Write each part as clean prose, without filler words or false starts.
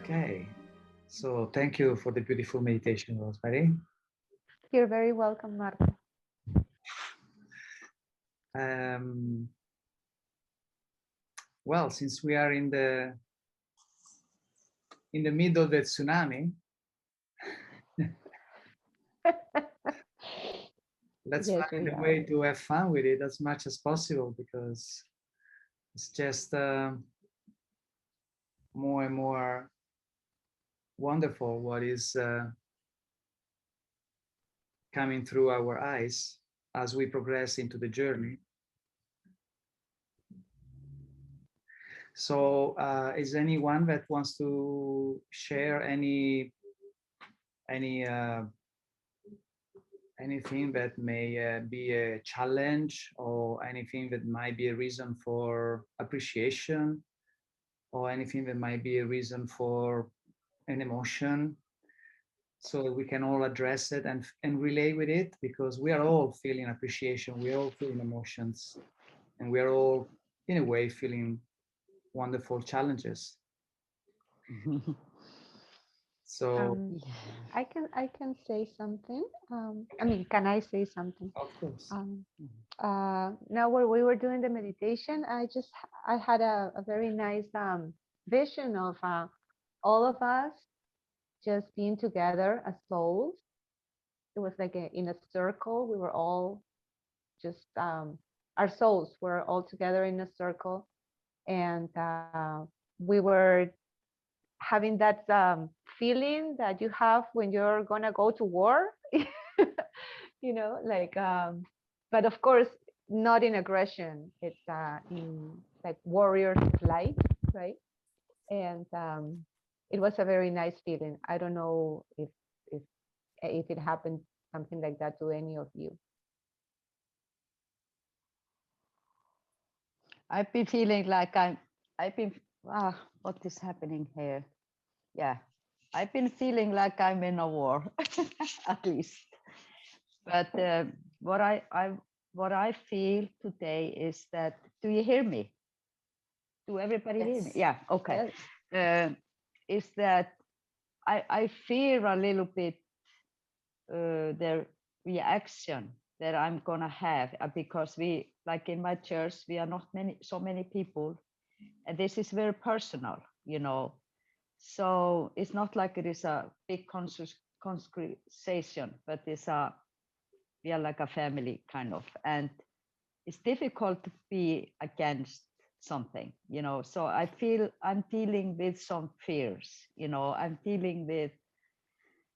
Okay, so thank you for the beautiful meditation, Rosemary. You're very welcome, Marta. Well, since we are in the middle of the tsunami, let's Yes, find we a are. way to have fun with it as much as possible, because it's just more and more wonderful what is coming through our eyes as we progress into the journey. So is anyone that wants to share any anything that may be a challenge, or anything that might be a reason for appreciation, or anything that might be a reason for an emotion, so we can all address it and relate with it, because we are all feeling appreciation, we are all feeling emotions, and we are all in a way feeling wonderful challenges. So I can say something. I mean, can I say something? of course. Now, while we were doing the meditation, I had a very nice vision of all of us just being together as souls. It was like in a circle. We were all just our souls were all together in a circle, and we were having that feeling that you have when you're gonna go to war. Like but of course not in aggression. It's in like warriors of light, right? And it was a very nice feeling. I don't know if it happened something like that to any of you. I've been feeling like what is happening here? Yeah, I've been feeling like I'm in a war, at least. But what I feel today is that, do you hear me? Do everybody hear me? Yeah, okay. Yes. Is that I fear a little bit the reaction that I'm gonna have, because we, like in my church, we are not so many people, and this is very personal, So it's not like it is a big congregation, but we are like a family kind of, and it's difficult to be against something, So I'm dealing with some fears, I'm dealing with.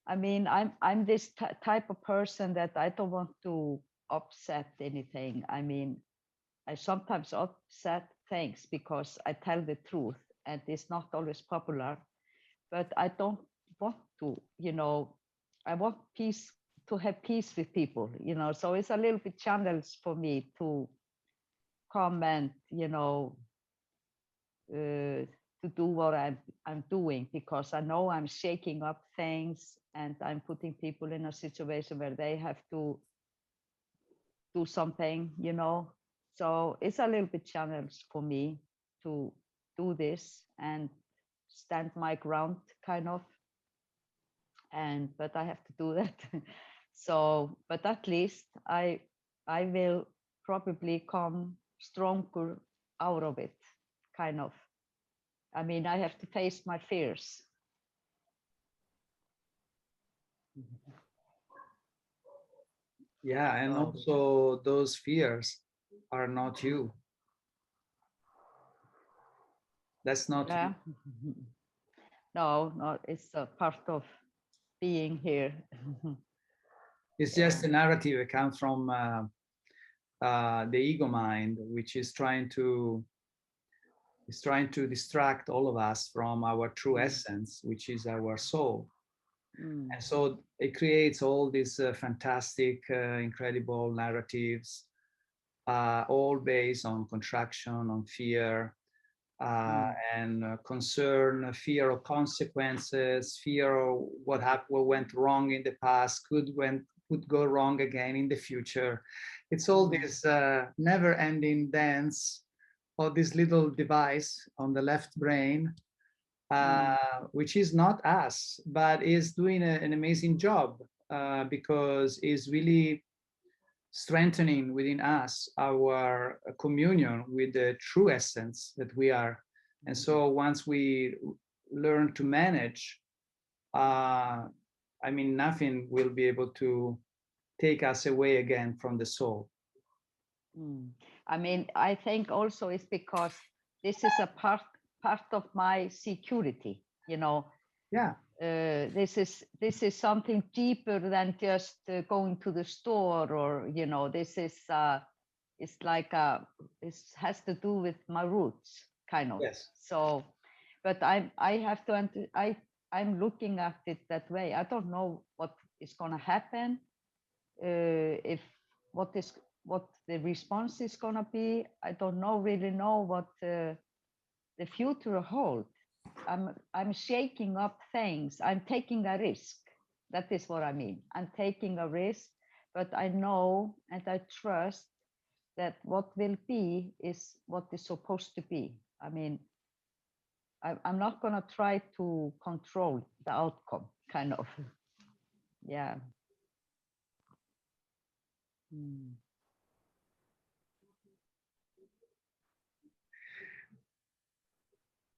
I mean, I'm this type of person that I don't want to upset anything. I mean, I sometimes upset things because I tell the truth, and it's not always popular, but I don't want to, I want peace, to have peace with people, so it's a little bit challenge for me to comment, to do what I'm doing, because I know I'm shaking up things and I'm putting people in a situation where they have to do something, So it's a little bit challenge for me to do this and stand my ground, kind of. But I have to do that. So, but at least I will probably come stronger out of it, kind of. I mean, I have to face my fears. Yeah, and also those fears are not you. That's not you. No, it's a part of being here. It's just a narrative that comes from the ego mind, which is trying to distract all of us from our true essence, which is our soul. And so it creates all these fantastic, incredible narratives, all based on contraction, on fear, and concern, fear of consequences, fear of what went wrong in the past, could go wrong again in the future. It's all this never-ending dance of this little device on the left brain, which is not us, but is doing an amazing job because it's really strengthening within us our communion with the true essence that we are. And so once we learn to manage, I mean, nothing will be able to take us away again from the soul. I mean, I think also it's because this is a part of my security, you know. Yeah. This is something deeper than just going to the store, or you know, this is it's like it has to do with my roots, kind of. Yes. So, but I'm looking at it that way. I don't know what is going to happen, what the response is going to be. I don't really know what the future holds. I'm shaking up things. I'm taking a risk. That is what I mean. I'm taking a risk, but I know and I trust that what will be is what is supposed to be. I mean, I'm not going to try to control the outcome, kind of. Yeah.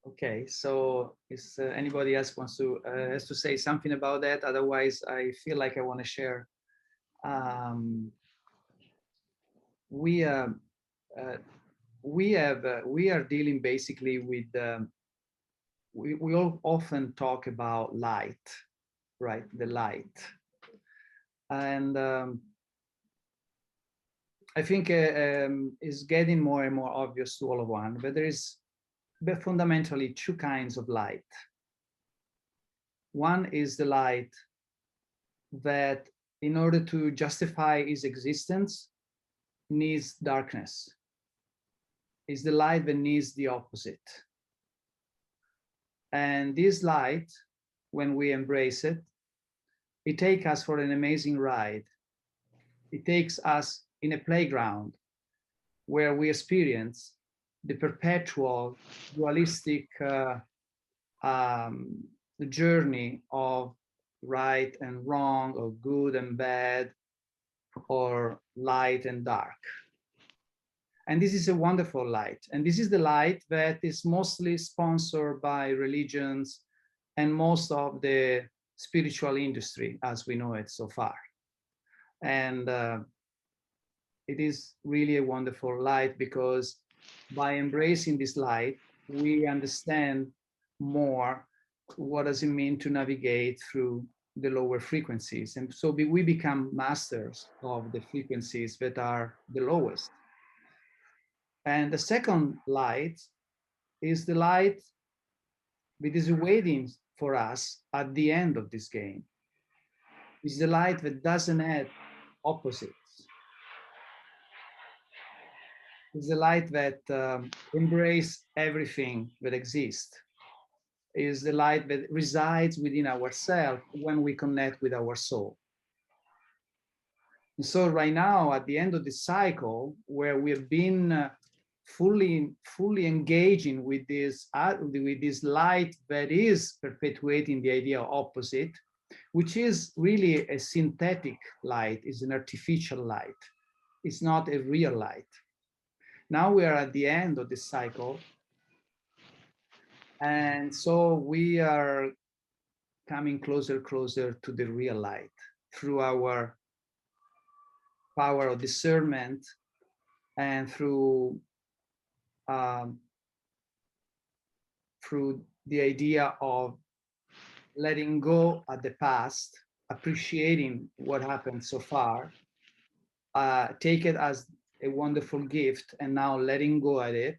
Okay, so is anybody else wants to has to say something about that? Otherwise, I feel like I want to share. We are dealing basically with we all often talk about light, right? The light, and I think is getting more and more obvious to all of one. But there is fundamentally two kinds of light. One is the light that, in order to justify its existence, needs darkness. Is the light that needs the opposite. And this light, when we embrace it, it takes us for an amazing ride. It takes us in a playground where we experience the perpetual dualistic journey of right and wrong, or good and bad, or light and dark. And this is a wonderful light. And this is the light that is mostly sponsored by religions and most of the spiritual industry as we know it so far. And it is really a wonderful light, because by embracing this light, we understand more what does it mean to navigate through the lower frequencies. And so we become masters of the frequencies that are the lowest. And the second light is the light that is waiting for us at the end of this game. It's the light that doesn't have opposites. It's the light that embraces everything that exists. Is the light that resides within ourselves when we connect with our soul. And so right now, at the end of the cycle, where we have been fully engaging with this light that is perpetuating the idea of opposite, which is really a synthetic light, is an artificial light. It's not a real light. Now we are at the end of this cycle. And so we are coming closer to the real light through our power of discernment and through the idea of letting go at the past, appreciating what happened so far, take it as a wonderful gift, and now letting go at it.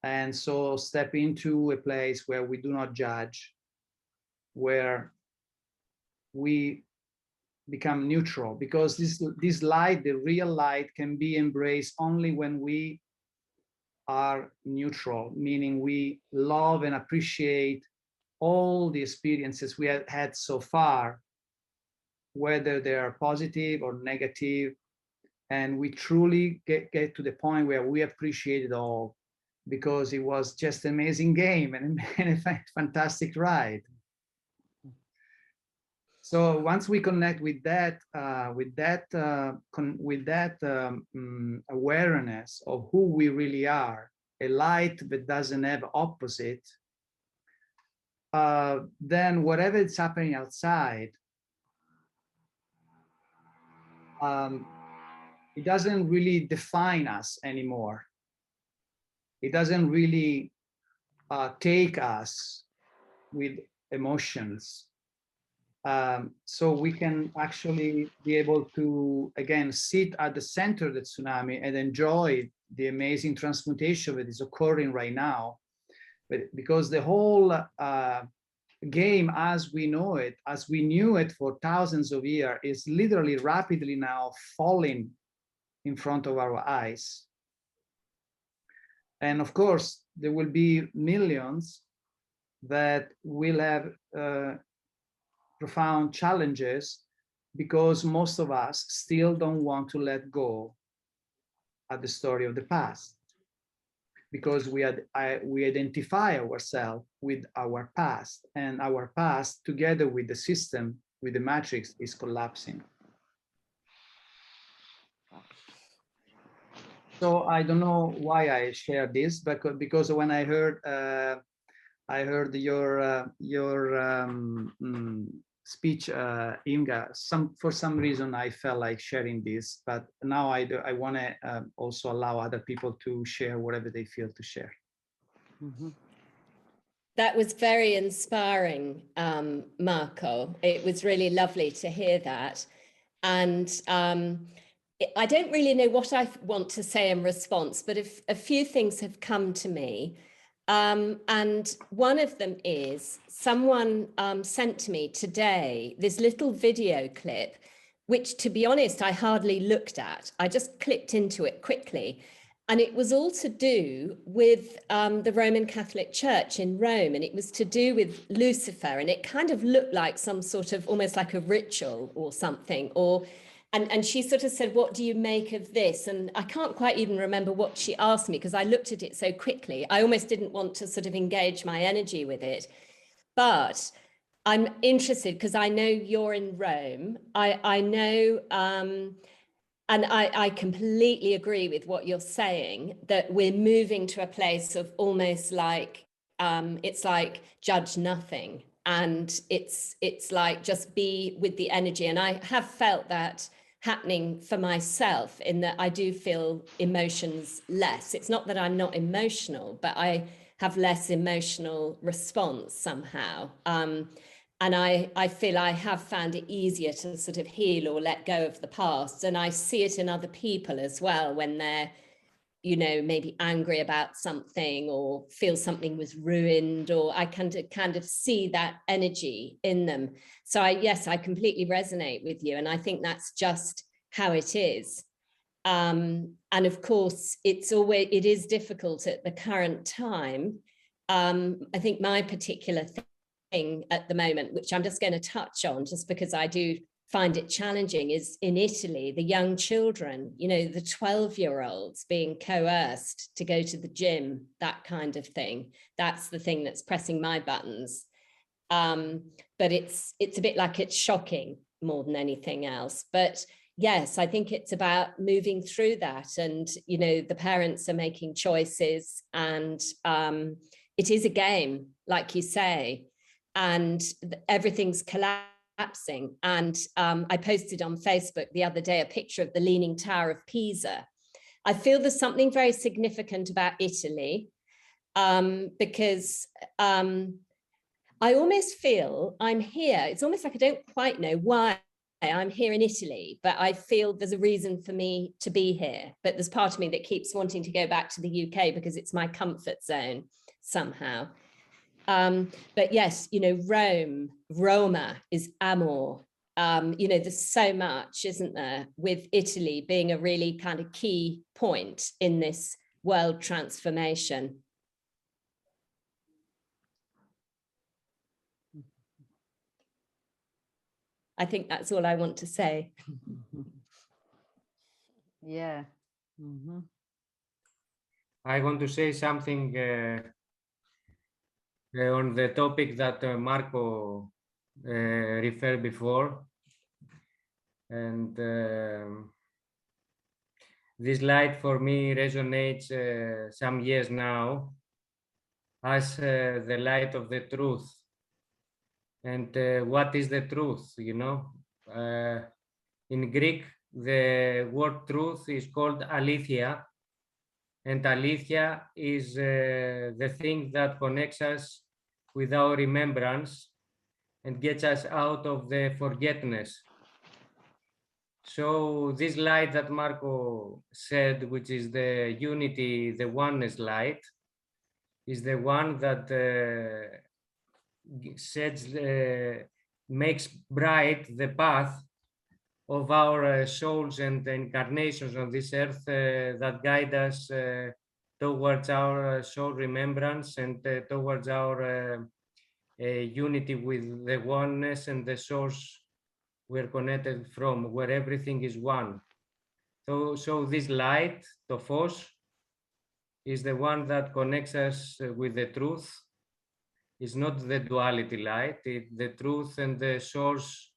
And so step into a place where we do not judge, where we become neutral, because this light, the real light, can be embraced only when we are neutral, meaning we love and appreciate all the experiences we have had so far, whether they are positive or negative, and we truly get to the point where we appreciate it all. because it was just an amazing game and a fantastic ride. So once we connect with that, awareness of who we really are, a light that doesn't have opposite, then whatever is happening outside, it doesn't really define us anymore. It doesn't really take us with emotions. So we can actually be able to, again, sit at the center of the tsunami and enjoy the amazing transmutation that is occurring right now. But because the whole game as we know it, as we knew it for thousands of years, is literally rapidly now falling in front of our eyes. And of course, there will be millions that will have profound challenges because most of us still don't want to let go of the story of the past, because we identify ourselves with our past, and our past together with the system, with the matrix, is collapsing. So I don't know why I share this, but because when I heard your speech, Inga, for some reason I felt like sharing this, but now I want to also allow other people to share whatever they feel to share. Mm-hmm. That was very inspiring, Marco. It was really lovely to hear that. And I don't really know what I want to say in response, but if a few things have come to me. And one of them is someone sent to me today this little video clip, which, to be honest, I hardly looked at. I just clicked into it quickly. And it was all to do with the Roman Catholic Church in Rome. And it was to do with Lucifer. And it kind of looked like some sort of almost like a ritual or something. And she sort of said, what do you make of this? And I can't quite even remember what she asked me because I looked at it so quickly. I almost didn't want to sort of engage my energy with it. But I'm interested because I know you're in Rome. I know, and I completely agree with what you're saying, that we're moving to a place of almost like, it's like judge nothing. And it's like just be with the energy. And I have felt that happening for myself, in that I do feel emotions less. It's not that I'm not emotional, but I have less emotional response somehow. And I feel I have found it easier to sort of heal or let go of the past. And I see it in other people as well, when they're, you know, maybe angry about something or feel something was ruined, or I can kind of see that energy in them. So yes, I completely resonate with you. And I think that's just how it is. And of course, it is difficult at the current time. I think my particular thing at the moment, which I'm just going to touch on just because I do find it challenging, is in Italy, the young children, you know, the 12-year-olds being coerced to go to the gym, that kind of thing. That's the thing that's pressing my buttons. But it's a bit like it's shocking more than anything else. But yes, I think it's about moving through that. And, you know, the parents are making choices, and it is a game, like you say, and everything's collapsing. And I posted on Facebook the other day a picture of the Leaning Tower of Pisa. I feel there's something very significant about Italy, because I almost feel I'm here. It's almost like I don't quite know why I'm here in Italy, but I feel there's a reason for me to be here. But there's part of me that keeps wanting to go back to the UK because it's my comfort zone somehow. But yes, you know, Roma is amor. You know, there's so much, isn't there, with Italy being a really kind of key point in this world transformation. I think that's all I want to say. Yeah. Mm-hmm. I want to say something on the topic that Marco referred before. And this light for me resonates some years now as the light of the truth. And what is the truth, you know? In Greek, the word truth is called aletheia. And aletheia is the thing that connects us with our remembrance and gets us out of the forgetfulness. So this light that Marco said, which is the unity, the oneness light, is the one that makes bright the path of our souls and incarnations on this earth that guide us towards our soul remembrance and towards our unity with the oneness and the source we're connected from, where everything is one. So this light, the phos, is the one that connects us with the truth. It's not the duality light, it's the truth, and the source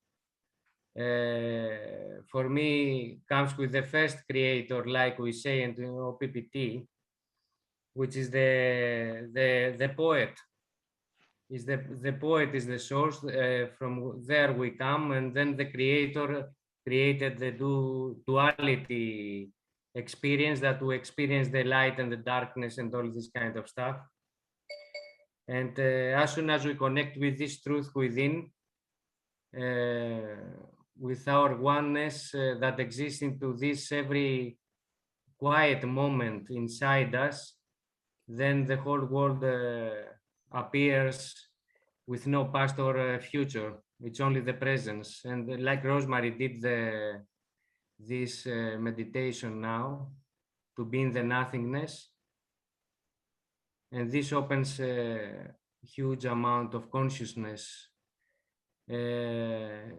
for me comes with the first creator, like we say in OPPT, which is the poet. Is the poet is the source, from there we come, and then the creator created the duality experience, that we experience the light and the darkness and all this kind of stuff. And as soon as we connect with this truth within, with our oneness that exists into this every quiet moment inside us, then the whole world appears with no past or future. It's only the presence. And like Rosemary did this meditation now, to be in the nothingness. And this opens a huge amount of consciousness.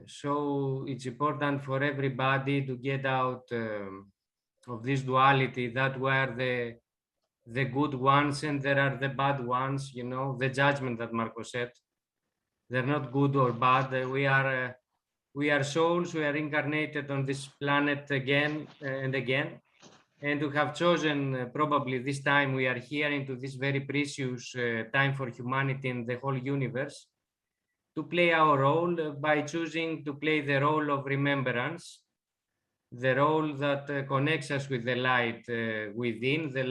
So it's important for everybody to get out of this duality, that we're the good ones and there are the bad ones, you know, the judgment that Marco said. They're not good or bad. We are souls. We are incarnated on this planet again and again. And we have chosen, probably this time we are here into this very precious time for humanity and the whole universe, to play our role by choosing to play the role of remembrance, the role that connects us with the light within, the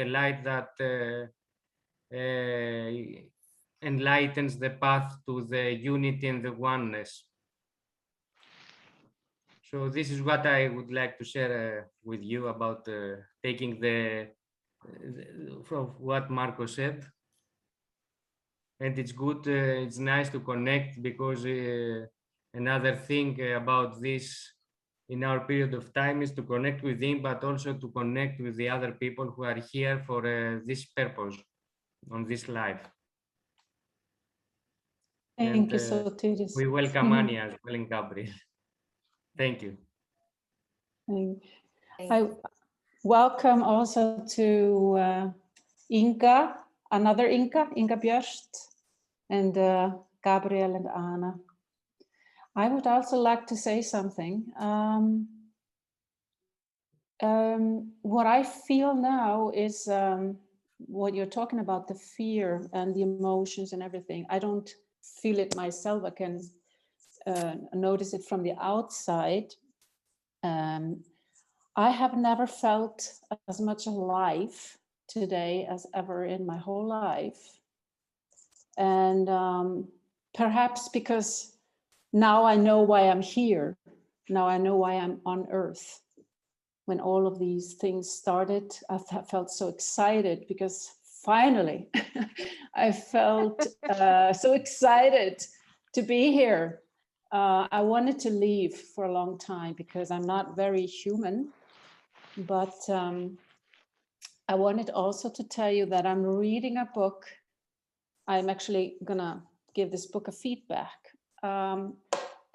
light that enlightens the path to the unity and the oneness. So this is what I would like to share with you about taking from what Marco said. And it's good, it's nice to connect, because another thing about this in our period of time is to connect with him, but also to connect with the other people who are here for this purpose on this life. Thank you, Sotiris. We welcome Anya as well in Gabriel. Thank you. I welcome also to Inga, another Inga Björst, and Gabriel and Anna. I would also like to say something. What I feel now is what you're talking about, the fear and the emotions and everything. I don't feel it myself. I can notice it from the outside. I have never felt as much alive today as ever in my whole life. And perhaps because now I know why I'm here. Now I know why I'm on Earth. When all of these things started, I felt so excited because finally I felt so excited to be here. I wanted to leave for a long time because I'm not very human, but I wanted also to tell you that I'm reading a book. I'm actually gonna give this book a feedback.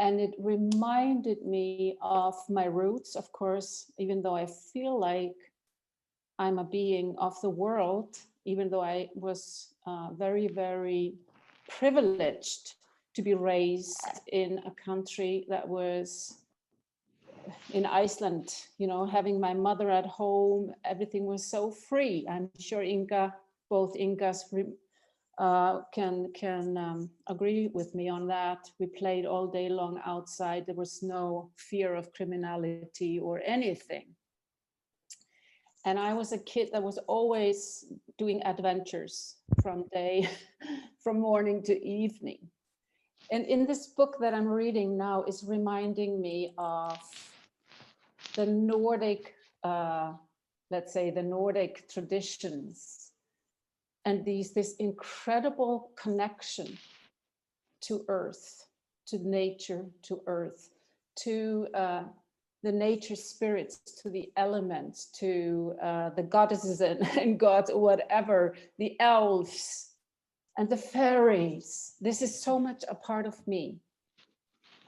And it reminded me of my roots, of course, even though I feel like I'm a being of the world, even though I was very, very privileged to be raised in a country that was in Iceland, you know, having my mother at home, everything was so free. I'm sure both Ingas can agree with me on that. We played all day long outside. There was no fear of criminality or anything. And I was a kid that was always doing adventures from morning to evening. And in this book that I'm reading now is reminding me of the Nordic, let's say the Nordic traditions, and this incredible connection to earth, to nature, to earth, to the nature spirits, to the elements, to the goddesses and gods, or whatever, the elves and the fairies. This is so much a part of me.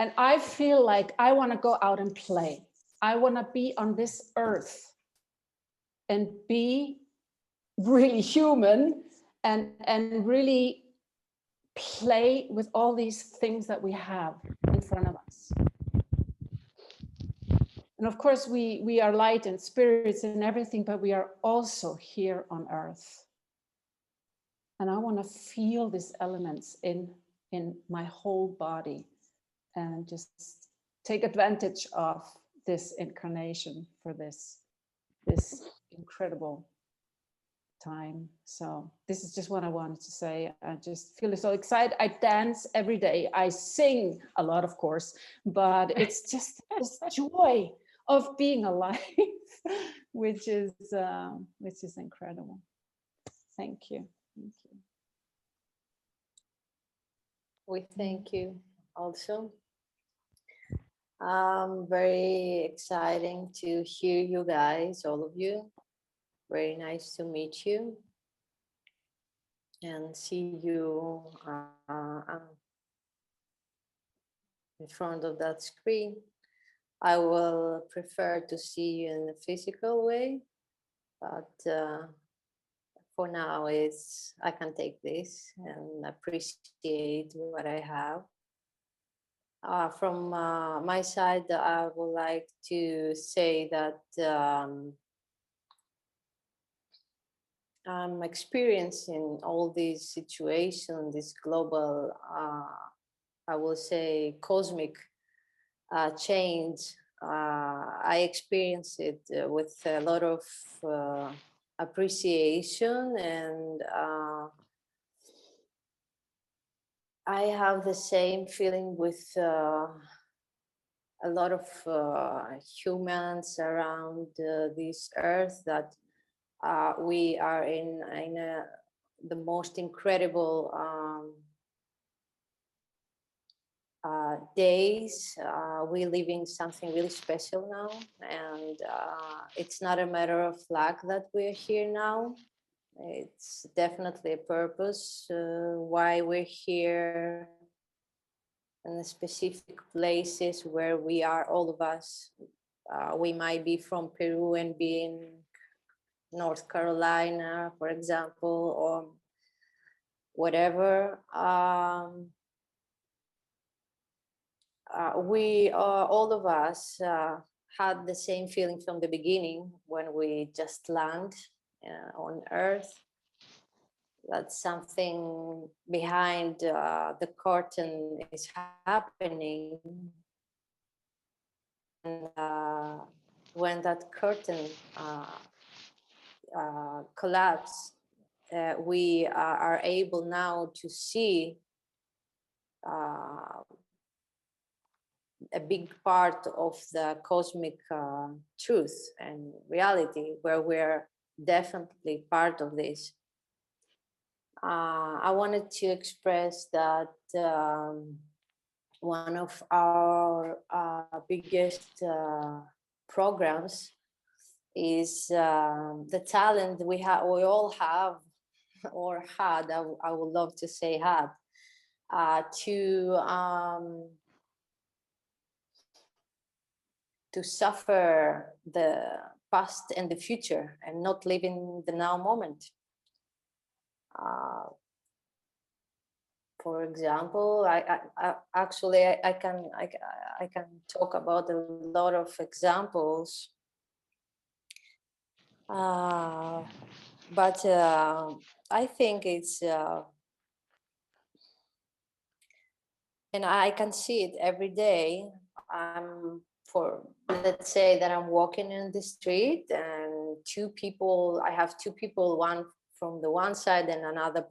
And I feel like I want to go out and play. I want to be on this earth and be really human and really play with all these things that we have in front of us. And of course, we are light and spirits and everything, but we are also here on earth. And I want to feel these elements in my whole body and just take advantage of this incarnation for this incredible time. So this is just what I wanted to say. I just feel so excited. I dance every day. I sing a lot, of course, but it's just this joy of being alive, which is incredible. Thank you. Thank you. We thank you also. Very exciting to hear you guys, all of you. Very nice to meet you and see you in front of that screen. I will prefer to see you in a physical way, but for now I can take this and appreciate what I have. From my side, I would like to say that I'm experiencing all these situations, this global, I will say, cosmic change. I experience it with a lot of appreciation, and I have the same feeling with a lot of humans around this earth, that we are in the most incredible days. We live in something really special now, and it's not a matter of luck that we're here now. It's definitely a purpose why we're here in the specific places where we are, all of us. We might be from Peru and be in North Carolina, for example, or whatever. We all of us had the same feeling from the beginning when we just land on Earth, that something behind the curtain is happening. And when that curtain collapses, we are able now to see a big part of the cosmic truth and reality, where we're definitely part of this. I wanted to express that one of our biggest programs is the talent we all have, or had, I would love to say had, to suffer the past and the future and not living the now moment. For example, I can talk about a lot of examples, but I think it's and I can see it every day. Let's say that I'm walking in the street and I have two people, one from the one side and another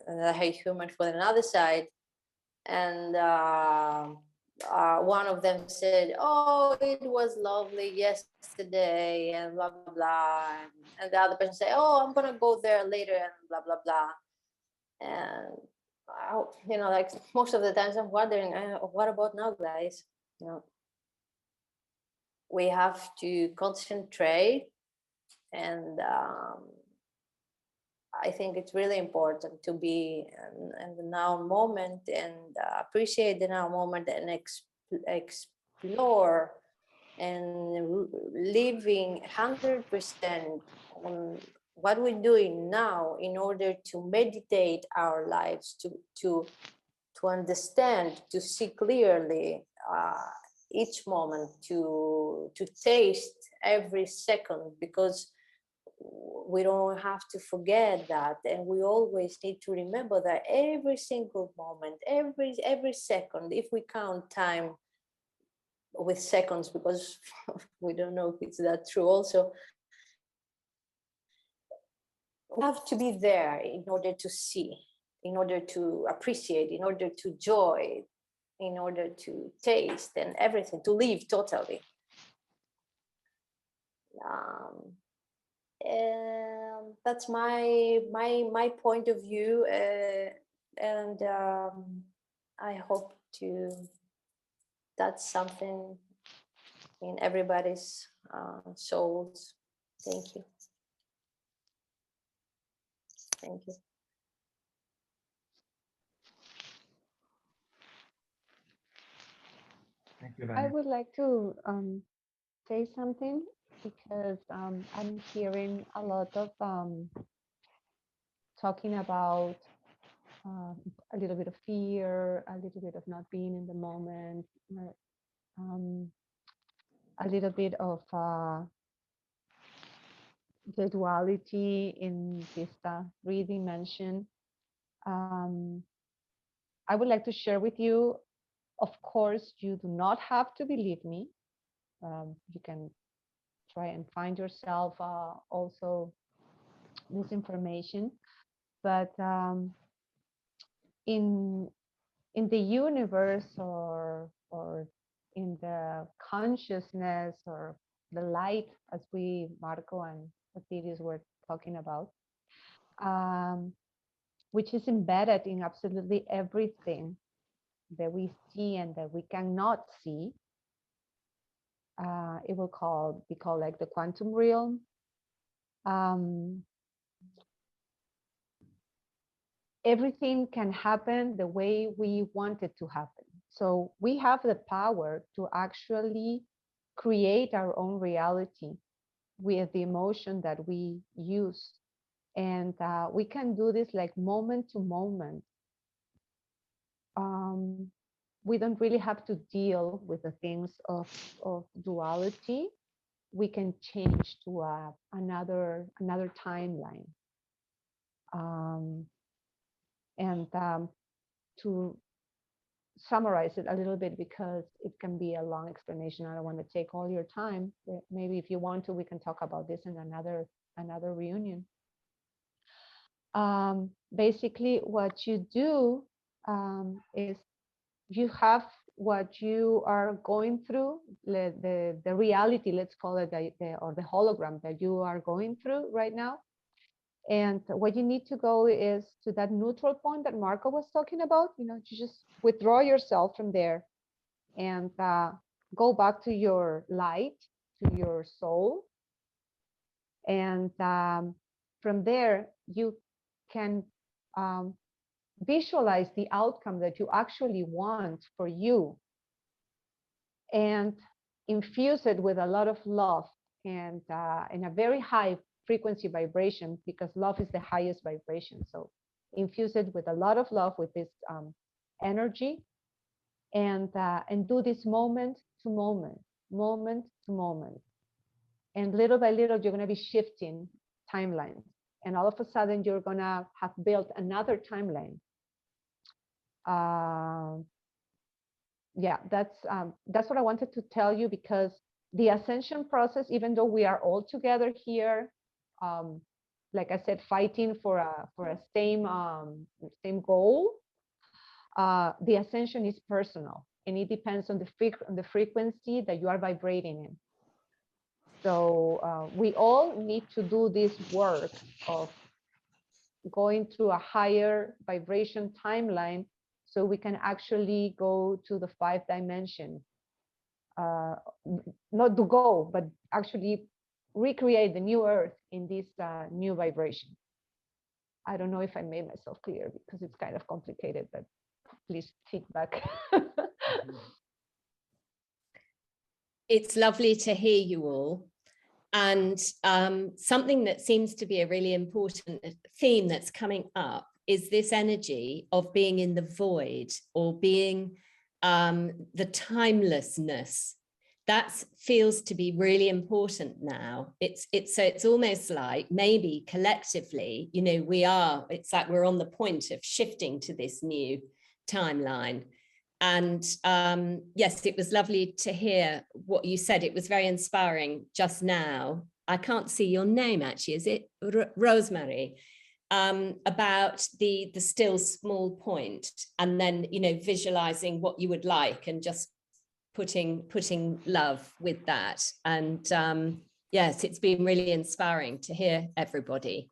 another human for another side. And one of them said, "Oh, it was lovely yesterday," and blah, blah, blah. And the other person said, "Oh, I'm going to go there later," and blah, blah, blah. And like most of the times I'm wondering, what about now, guys? We have to concentrate, and I think it's really important to be in the now moment and appreciate the now moment and explore and living 100% on what we're doing now in order to meditate our lives, to understand, to see clearly each moment, to taste every second, because we don't have to forget that, and we always need to remember that every single moment, every second, if we count time with seconds, because we don't know if it's that true also, we have to be there in order to see, in order to appreciate, in order to enjoy, in order to taste and everything, to live totally. And that's my point of view, and I hope that's something in everybody's souls. Thank you. Thank you. Thank you, I Vanya. would like to say something, because I'm hearing a lot of talking about a little bit of fear, a little bit of not being in the moment, a little bit of the duality in this 3D. I would like to share with you, of course, you do not have to believe me. You can try and find yourself also this information, but in the universe, or in the consciousness, or the light, as Marco and Sotiris were talking about, which is embedded in absolutely everything that we see and that we cannot see. It will be called like the quantum realm. Everything can happen the way we want it to happen. So we have the power to actually create our own reality with the emotion that we use. And we can do this like moment to moment. We don't really have to deal with the things of duality. We can change to another timeline. And to summarize it a little bit, because it can be a long explanation, I don't want to take all your time. Maybe if you want to, we can talk about this in another reunion. Basically, what you do is you have what you are going through, the reality, let's call it, or the hologram that you are going through right now. And what you need to go is to that neutral point that Marco was talking about. You just withdraw yourself from there and go back to your light, to your soul. And from there, you can visualize the outcome that you actually want for you, and infuse it with a lot of love and in a very high frequency vibration, because love is the highest vibration. So infuse it with a lot of love, with this energy, and do this moment to moment, moment to moment. And little by little, you're going to be shifting timelines. And all of a sudden, you're going to have built another timeline. Yeah, that's what I wanted to tell you, because the ascension process, even though we are all together here, like I said, fighting for a same goal, the ascension is personal, and it depends on the frequency that you are vibrating in. So we all need to do this work of going through a higher vibration timeline, so we can actually go to the 5th dimension. Not to go, but actually recreate the new earth in this new vibration. I don't know if I made myself clear, because it's kind of complicated, but please feedback. It's lovely to hear you all. And something that seems to be a really important theme that's coming up is this energy of being in the void, or being the timelessness. That feels to be really important now. It's almost like maybe collectively, you know, it's like we're on the point of shifting to this new timeline. And yes, it was lovely to hear what you said. It was very inspiring just now. I can't see your name, actually. Is it Rosemary? About the still small point, and then, you know, visualizing what you would like, and just putting love with that. And yes, it's been really inspiring to hear everybody.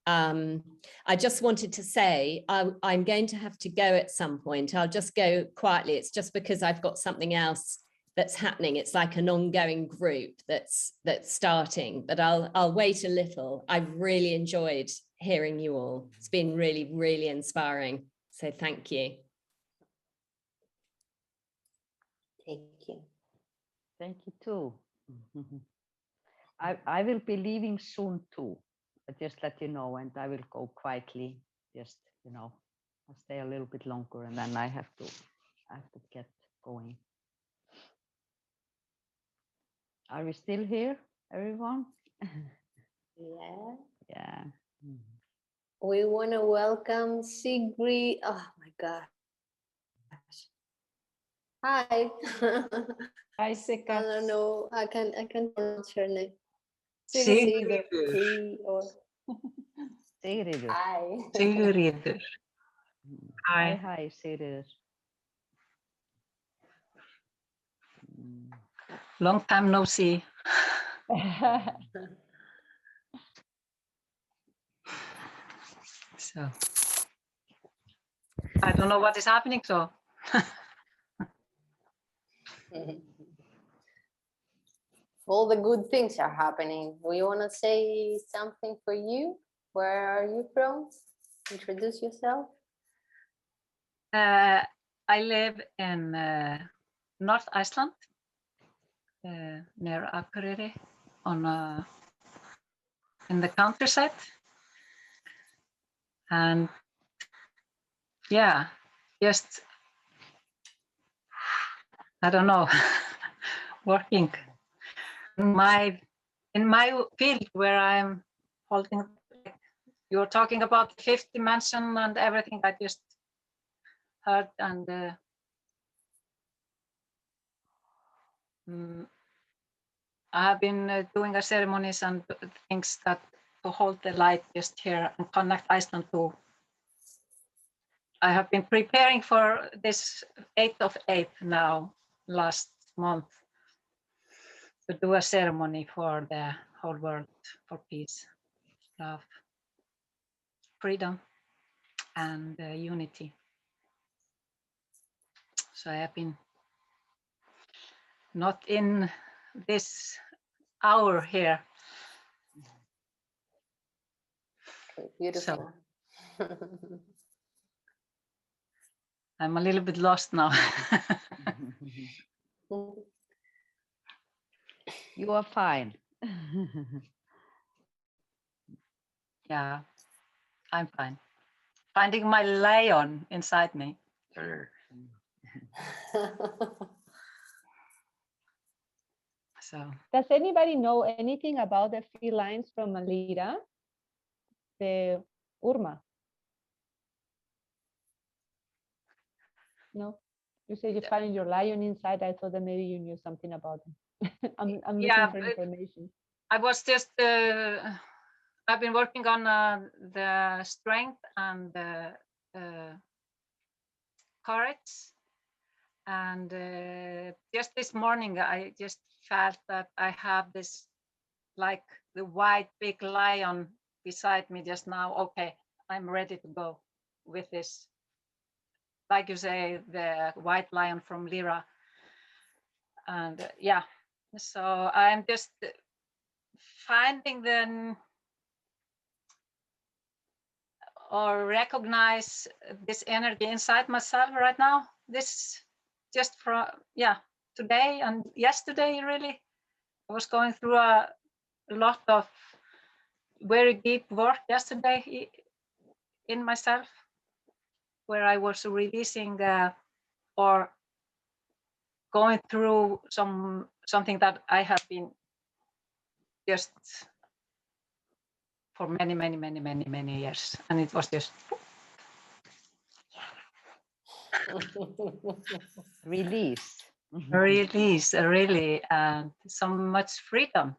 I just wanted to say I'm going to have to go at some point. I'll just go quietly. It's just because I've got something else that's happening. It's like an ongoing group that's starting, but I'll wait a little. I've really enjoyed hearing you all. It's been really, really inspiring. So thank you. Thank you. Thank you too. I will be leaving soon too, but just let you know, and I will go quietly. Just, you know, I'll stay a little bit longer, and then I have to get going. Are we still here, everyone? Yeah. Yeah. We want to welcome Sigrid. Oh my gosh. Hi. Hi, Sika. I don't know. I can pronounce her name. Sigrid. Sigrid. Hi. Sigrid. Hi. Hi, Sigrid. Long time no see. So I don't know what is happening, so All the good things are happening. We want to say something for you. Where are you from? Introduce yourself. I live in North Iceland, near Akureyri, in the countryside, and yeah, just I don't know, working in my field where I'm holding. You're talking about the 5th dimension and everything I just heard, and I have been doing a ceremonies and things that to hold the light just here and connect Iceland to. I have been preparing for this 8th of 8th now, last month, to do a ceremony for the whole world, for peace, love, freedom, and unity. So I have been not in this hour here. Beautiful. So I'm a little bit lost now. You are fine. Yeah, I'm fine. Finding my lion inside me. So, does anybody know anything about the felines from Malira? The Urma? No? You said you find your lion inside. I thought that maybe you knew something about them. I'm yeah, looking for information. I was just, I've been working on the strength and the courage. And just this morning, I just felt that I have this, like the white big lion beside me just now. Okay, I'm ready to go with this. Like you say, the white lion from Lira. And yeah, so I'm just finding them or recognize this energy inside myself right now. This just from, yeah, today and yesterday, really. I was going through a lot of very deep work yesterday in myself, where I was releasing or going through something that I have been just for many years, and it was just Release. release, really, and so much freedom.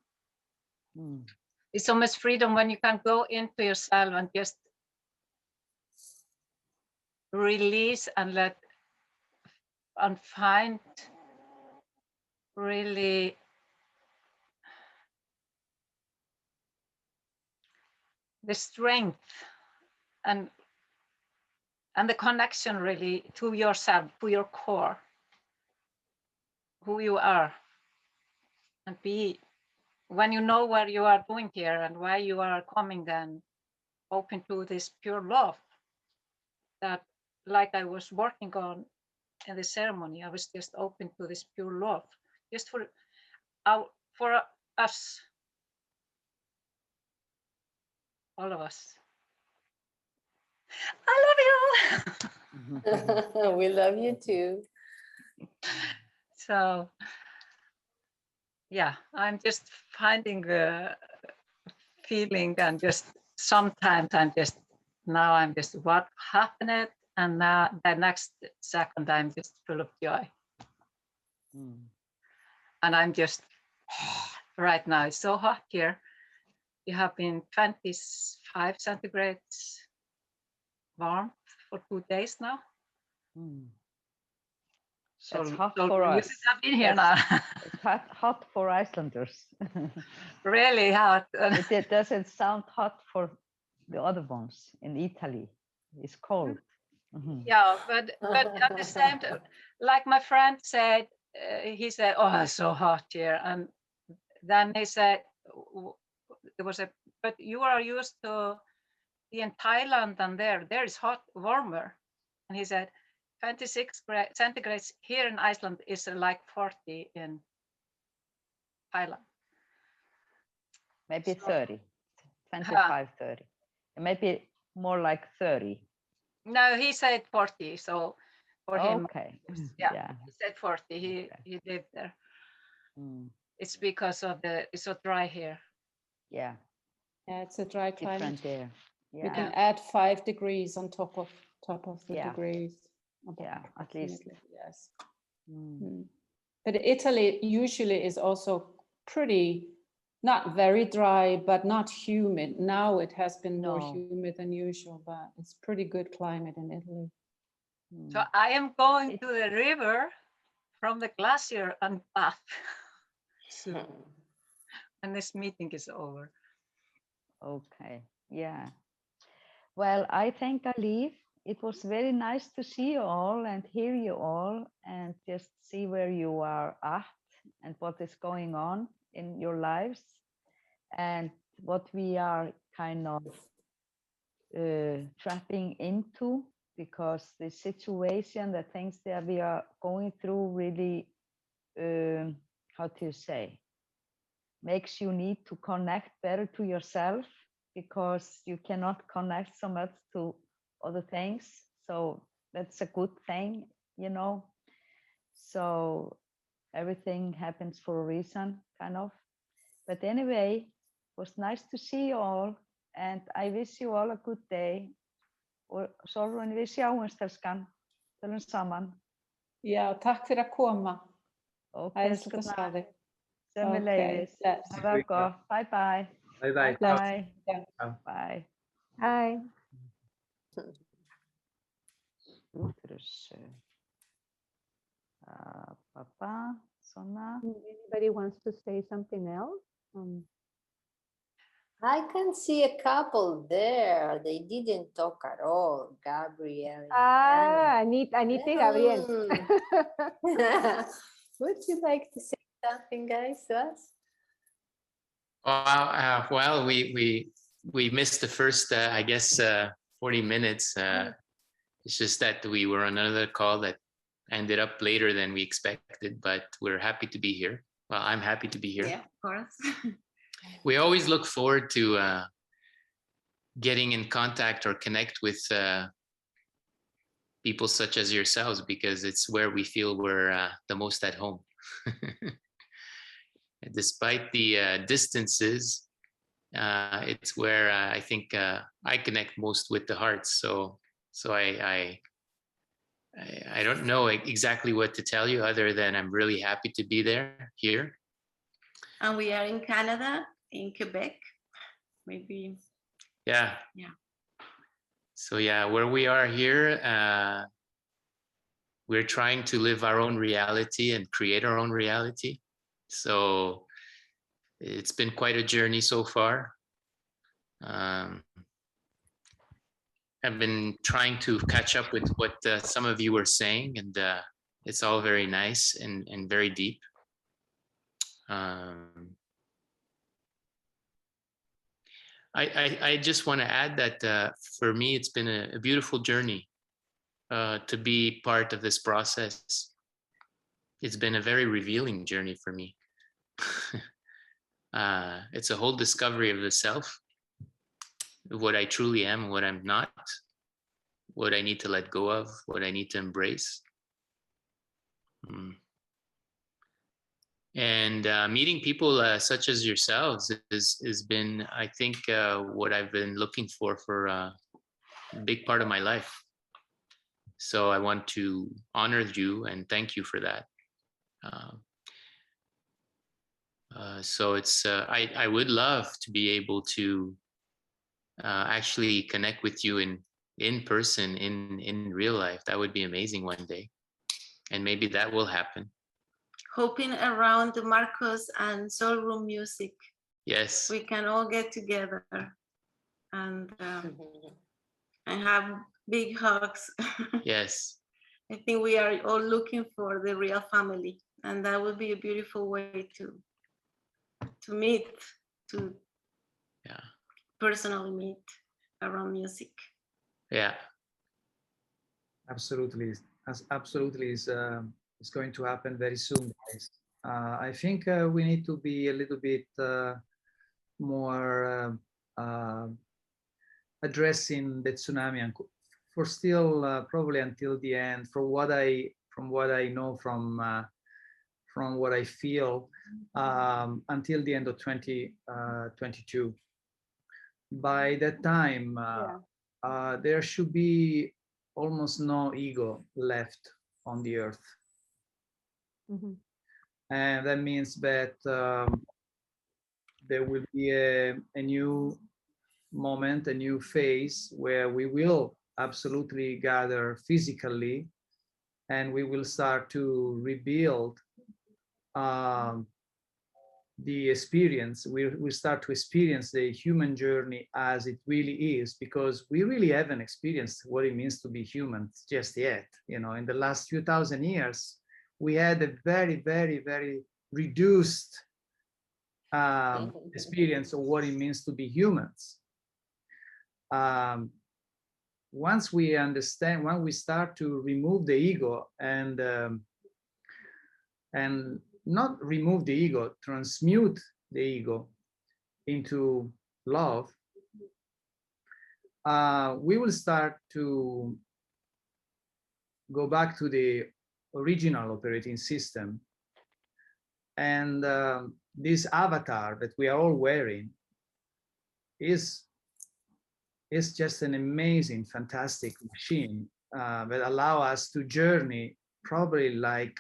It's so much freedom when you can go into yourself and just release and let and find really the strength and the connection really to yourself, to your core, who you are, and be, when you know what you are doing here and why you are coming, and open to this pure love that, like I was working on in the ceremony, I was just open to this pure love, just for us, all of us. I love you. We love you too. So yeah, I'm just finding a feeling, and just sometimes I'm just what happened, and now the next second I'm just full of joy. And I'm just right now it's so hot here. You have been 25 centigrades warm for 2 days now. So it's hot so for you us. have been here now. It's hot for Icelanders. Really hot. It doesn't sound hot for the other ones in Italy. It's cold. Yeah, but at the same time, like my friend said, he said, "Oh, it's so hot here," and then he said, "There was a, but you are used to be in Thailand, and there is hot, warmer," and he said, 26 centigrades here in Iceland is like 40 in Thailand. Maybe 30, 25, 30. Maybe more like 30. No, he said 40. So for him, okay. Yeah, he said 40. He lived there. It's because of it's so dry here. Yeah. Yeah, it's a dry climate. Different there. Yeah. You can add 5 degrees on top of the degrees. Yeah, at least. Yes. But Italy usually is also pretty, not very dry, but not humid. Now it has been more humid than usual, but it's pretty good climate in Italy. So I am going to the river from the glacier and back soon. And this meeting is over. Okay, yeah. Well, I think I leave. It was very nice to see you all and hear you all and just see where you are at and what is going on in your lives and what we are kind of trapping into, because the situation, the things that we are going through really, how to say, makes you need to connect better to yourself, because you cannot connect so much to other things. So that's a good thing, you know. So everything happens for a reason, kind of. But anyway, it was nice to see you all, and I wish you all a good day. Og Sólrún, við sjáumst, elskan. Tölum saman. Já, takk fyrir að koma. Ok, Æðislegt að sjá þig. sömuleiðis. bless. Það var gott. Bye bye. Bye bye. Bye. Yeah. Bye. Hi. Papa, Sona. Anybody wants to say something else? I can see a couple there. They didn't talk at all. Gabriel. and Anita y Gabriel. Mm. Would you like to say something, guys, to us? Well, we missed the first, I guess, 40 minutes. It's just that we were on another call that ended up later than we expected, but we're happy to be here. Well, I'm happy to be here. Yeah, of course. We always look forward to getting in contact or connect with people such as yourselves, because it's where we feel we're the most at home. Despite the distances, it's where I think I connect most with the hearts. So I don't know exactly what to tell you, other than I'm really happy to be here. And we are in Canada, in Quebec, maybe. Yeah. Yeah. So yeah, where we are here, we're trying to live our own reality and create our own reality. So it's been quite a journey so far. I've been trying to catch up with what some of you were saying, and it's all very nice and very deep. I just want to add that for me, it's been a beautiful journey to be part of this process. It's been a very revealing journey for me. It's a whole discovery of the self, what I truly am and what I'm not, what I need to let go of, what I need to embrace. And meeting people such as yourselves has been, I think, what I've been looking for a big part of my life. So I want to honor you and thank you for that. So it's I would love to be able to actually connect with you in person, in real life. That would be amazing one day, and maybe that will happen. Hoping around the Marcos and Sólrún music. Yes. We can all get together and have big hugs. Yes. I think we are all looking for the real family, and that would be a beautiful way to meet, to personally meet around music. Yeah. Absolutely. Absolutely is going to happen very soon, guys. I think we need to be a little bit more addressing the tsunami, and for still probably until the end, from what I know, from what I feel, until the end of 2022. By that time, there should be almost no ego left on the earth. Mm-hmm. And that means that there will be a new moment, a new phase, where we will absolutely gather physically, and we will start to rebuild the experience. We start to experience the human journey as it really is, because we really haven't experienced what it means to be human just yet. You know, in the last few thousand years, we had a very, very, very reduced experience of what it means to be humans. Once we understand, when we start to remove the ego and not remove the ego, transmute the ego, into love, we will start to go back to the original operating system. And this avatar that we are all wearing is just an amazing, fantastic machine that allow us to journey probably like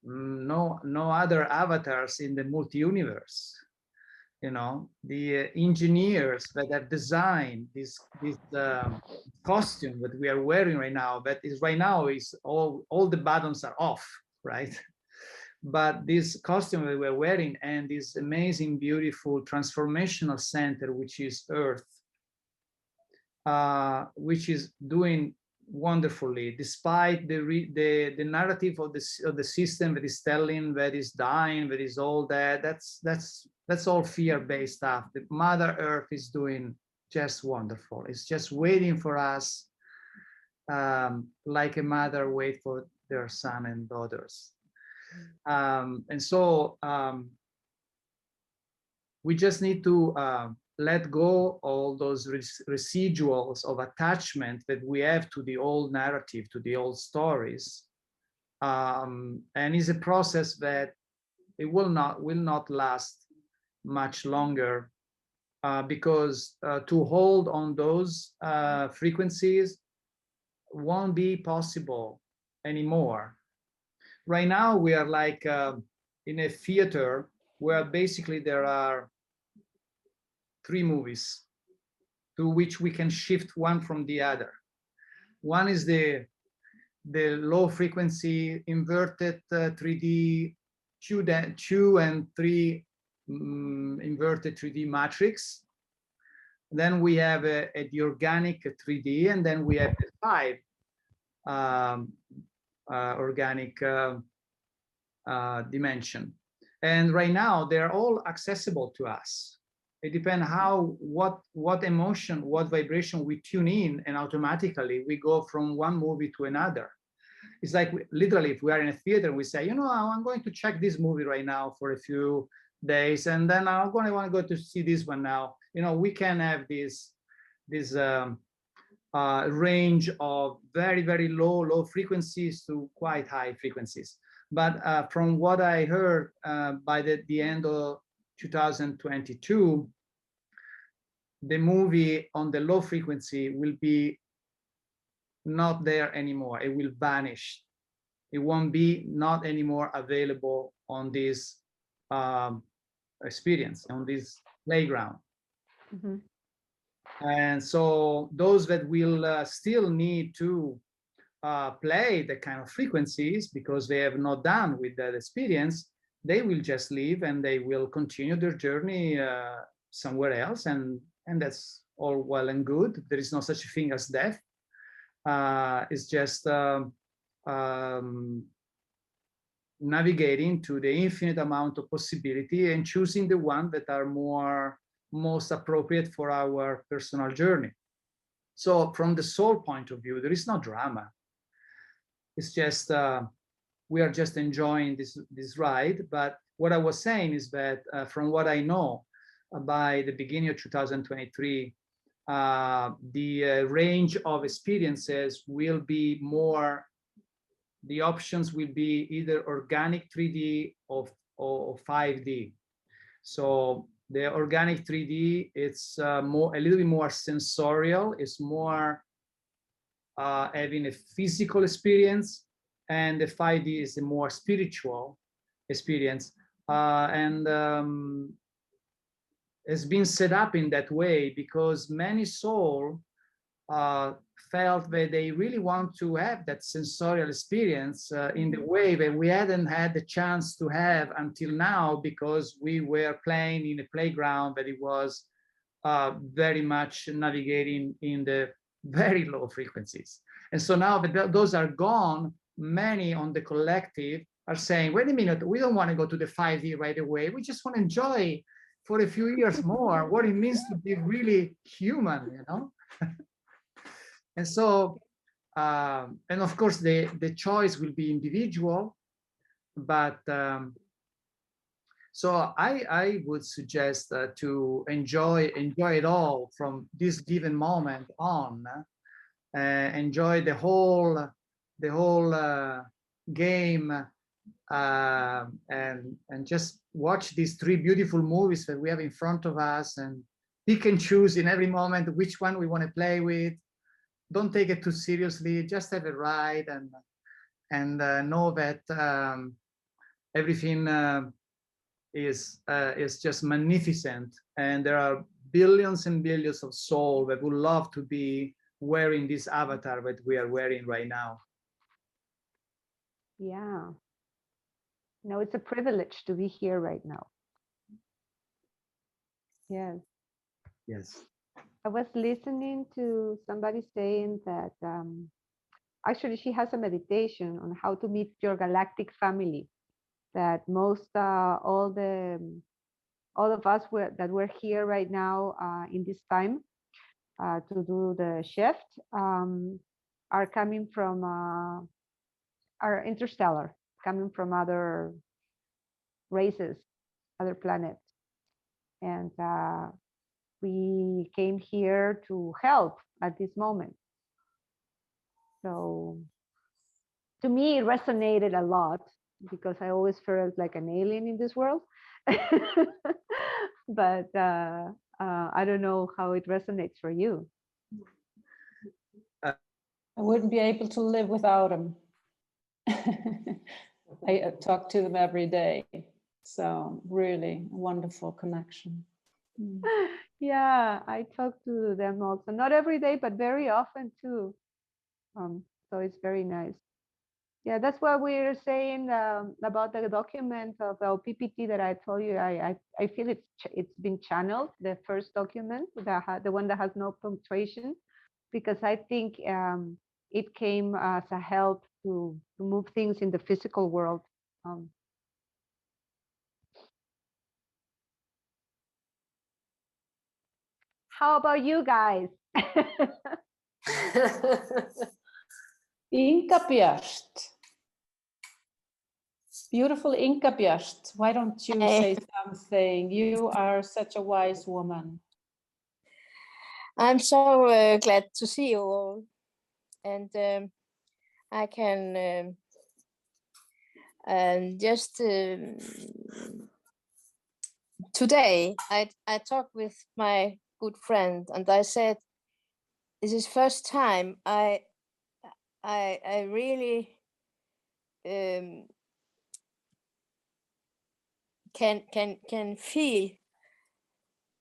no other avatars in the multi-universe. You know, the engineers that have designed this costume that we are wearing right now, that is right now is all the buttons are off, right? But this costume that we're wearing and this amazing, beautiful transformational center, which is Earth, which is doing wonderfully, despite the narrative of the system that is telling that is dying, that is all that. That's all fear-based stuff. The Mother Earth is doing just wonderful. It's just waiting for us, like a mother wait for their son and daughters. And so we just need to let go all those residuals of attachment that we have to the old narrative, to the old stories. And it's a process that it will not last much longer, because to hold on those frequencies won't be possible anymore. Right now we are like in a theater where basically there are 3 movies to which we can shift one from the other. One is the low frequency inverted 3D 2 and 3 inverted 3D matrix. Then we have the organic 3D, and then we have the 5 organic dimension. And right now they're all accessible to us. It depends what emotion, what vibration we tune in, and automatically we go from one movie to another. It's like literally, if we are in a theater, we say, you know, I'm going to check this movie right now for a few days, and then I'm going to want to go to see this one now. You know, we can have this range of very, very low frequencies to quite high frequencies. But from what I heard, by the end of 2022, the movie on the low frequency will be not there anymore. It will vanish. It won't be not anymore available on this experience, on this playground. Mm-hmm. And so those that will still need to play the kind of frequencies because they have not done with that experience, they will just leave and they will continue their journey somewhere else, and that's all well and good. There is no such thing as death. It's just navigating to the infinite amount of possibility and choosing the one that are most appropriate for our personal journey. So from the soul point of view, there is no drama. It's just we are just enjoying this ride. But what I was saying is that from what I know, by the beginning of 2023, the range of experiences will be more. The options will be either organic 3D or 5D. So the organic 3D, it's a little bit more sensorial. It's more having a physical experience, and the 5D is a more spiritual experience. It's been set up in that way because many souls felt that they really want to have that sensorial experience in the way that we hadn't had the chance to have until now, because we were playing in a playground that it was very much navigating in the very low frequencies. And so now that those are gone, many on the collective are saying, wait a minute, we don't want to go to the 5D right away. We just want to enjoy for a few years more what it means to be really human, you know? And so, and of course, the choice will be individual, but So I would suggest to enjoy it all from this given moment on. Enjoy the whole game, and just watch these 3 beautiful movies that we have in front of us, and pick and choose in every moment which one we want to play with. Don't take it too seriously. Just have a ride, and know that everything is just magnificent, and there are billions and billions of souls that would love to be wearing this avatar that we are wearing right now. Yeah. No, it's a privilege to be here right now. Yes. Yes. I was listening to somebody saying that actually she has a meditation on how to meet your galactic family. That most all of us that we're here right now in this time to do the shift are coming from are interstellar, coming from other races, other planets, and we came here to help at this moment. So to me, it resonated a lot because I always felt like an alien in this world. But I don't know how it resonates for you. I wouldn't be able to live without them. I talk to them every day. So really wonderful connection. Yeah, I talk to them also, not every day, but very often too. So it's very nice. Yeah, that's what we're saying about the document of the PPT that I told you. I feel it's been channeled, the first document, the one that has no punctuation, because I think it came as a help to move things in the physical world. How about you guys? Inga Björt. Beautiful Inga Björt. Why don't you say something? You are such a wise woman. I'm so glad to see you all. And I can just today I talked with my good friend, and I said, this is first time I really can feel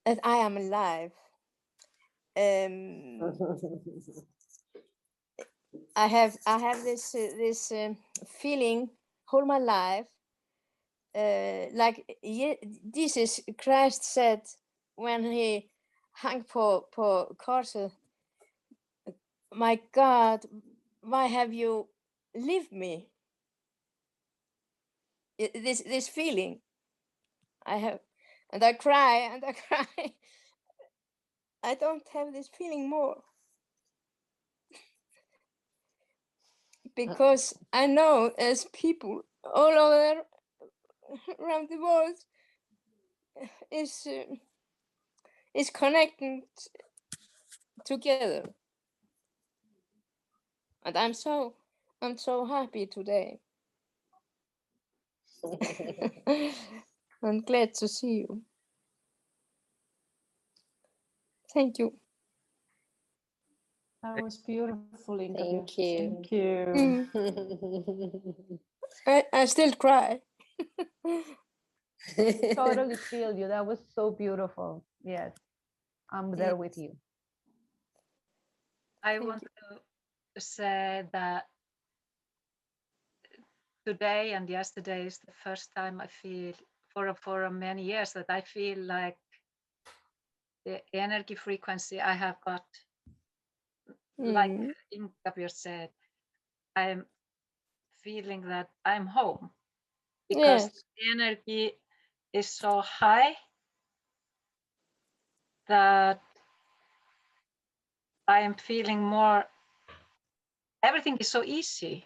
that I am alive. I have this feeling whole my life, like Jesus Christ said when he hung på korset, my God, why have you left me? This feeling I have, and I cry and I cry. I don't have this feeling more. Because I know as people all over around the world is connecting together, and I'm so happy today. I'm glad to see you. Thank you. That was beautiful, Inga. Thank you. Thank you. I still cry. Totally feel you. That was so beautiful. Yes, I'm there with you. I want to say that today and yesterday is the first time I feel for many years that I feel like the energy frequency I have got, like Inga said, I'm feeling that I'm home because the energy is so high that I am feeling more, everything is so easy.